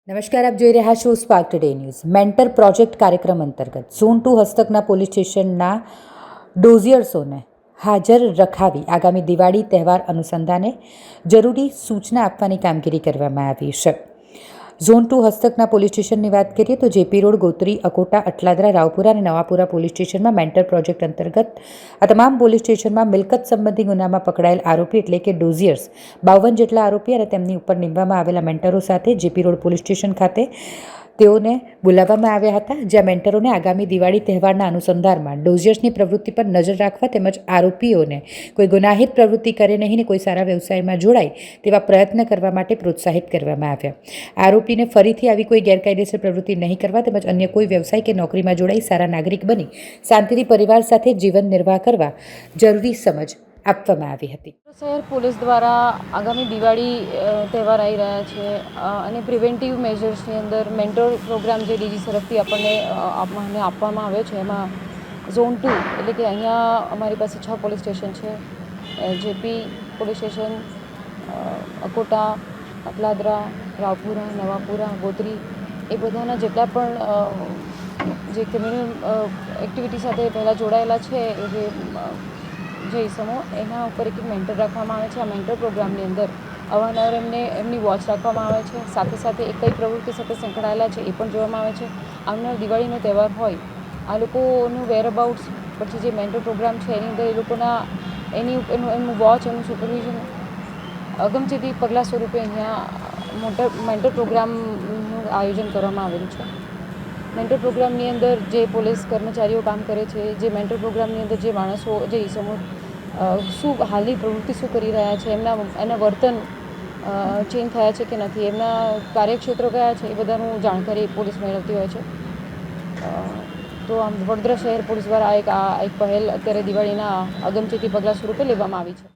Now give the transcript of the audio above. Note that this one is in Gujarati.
નમસ્કાર, આપ જોઈ રહ્યા છો spark today news. Mentor project કાર્યક્રમ અંતર્ગત ઝોન 2 હસ્તકના પોલીસ સ્ટેશનના ડોઝિયર્સોને હાજર રખાવી આગામી દિવાળી તહેવાર અનુસંધાને જરૂરી સૂચના આપવાની કામગીરી કરવામાં આવી છે. ઝોન 2 હસ્તકના પોલીસ સ્ટેશનની વાત કરીએ તો જેપી રોડ, ગોત્રી, અકોટા, અટલાદરા, રાવપુરા અને નવાપુરા પોલીસ સ્ટેશનમાં મેન્ટર પ્રોજેક્ટ અંતર્ગત આ તમામ પોલીસ સ્ટેશનમાં મિલકત સંબંધી ગુનામાં પકડાયેલ આરોપી એટલે કે ડોઝિયર્સ 52 જેટલા આરોપી અને તેમની ઉપર નીમવામાં આવેલા મેન્ટરો સાથે જેપી રોડ પોલીસ સ્ટેશન ખાતે તેઓને બોલાવવામાં આવ્યા હતા, જ્યાં મેન્ટરોને આગામી દિવાળી તહેવારના અનુસંધાનમાં ડોઝિયર્સની પ્રવૃત્તિ પર નજર રાખવા તેમજ આરોપીઓને કોઈ ગુનાહિત પ્રવૃત્તિ કરે નહીં ને કોઈ સારા વ્યવસાયમાં જોડાય તેવા પ્રયત્ન કરવા માટે પ્રોત્સાહિત કરવામાં આવ્યા. આરોપીને ફરીથી આવી કોઈ ગેરકાયદેસર પ્રવૃત્તિ નહીં કરવા તેમજ અન્ય કોઈ વ્યવસાય કે નોકરીમાં જોડાઈ સારા નાગરિક બની શાંતિથી પરિવાર સાથે જીવન નિર્વાહ કરવા જરૂરી સમજ આપવામાં આવી હતી. શહેર પોલીસ દ્વારા આગામી દિવાળી તહેવાર આવી રહ્યા છે અને પ્રિવેન્ટિવ મેજર્સની અંદર મેન્ટર પ્રોગ્રામ જે ડીજી તરફથી આપણને આપવામાં આવ્યો છે, એમાં ઝોન 2 એટલે કે અહીંયા અમારી પાસે 6 પોલીસ સ્ટેશન છે. JP police station, Akota, Atladara, Raopura, Navapura, Gotri એ બધાના જેટલા પણ જે ક્રિમિનલ એક્ટિવિટી સાથે પહેલાં જોડાયેલા છે જે ઇસમો એના ઉપર એક મેન્ટર રાખવામાં આવે છે. આ મેન્ટર પ્રોગ્રામની અંદર અવારનવાર એમની વોચ રાખવામાં આવે છે. સાથે સાથે એ કઈ પ્રવૃત્તિ સાથે સંકળાયેલા છે એ પણ જોવામાં આવે છે. આવનાર દિવાળીનો તહેવાર હોય, આ લોકોનું વેરઅબાઉટ્સ પછી જે મેન્ટર પ્રોગ્રામ છે એની અંદર એ લોકોના એમનું વોચ, એનું સુપરવિઝન અગમચેતી પગલાં સ્વરૂપે અહીંયા મેન્ટર પ્રોગ્રામનું આયોજન કરવામાં આવેલું છે. મેન્ટર પ્રોગ્રામની અંદર જે પોલીસ કર્મચારીઓ કામ કરે છે, જે મેન્ટર પ્રોગ્રામની અંદર જે માણસો, જે ઇસમો શું હાલની પ્રવૃત્તિ શું કરી રહ્યા છે, એના વર્તન ચેન્જ થયા છે કે નથી, એમના કાર્યક્ષેત્રો કયા છે, એ બધાનું જાણકારી પોલીસ મેળવતી હોય છે. તો આમ વડોદરા શહેર પોલીસ દ્વારા એક પહેલ અત્યારે દિવાળીના અગમચેતી પગલાં સ્વરૂપે લેવામાં આવી છે.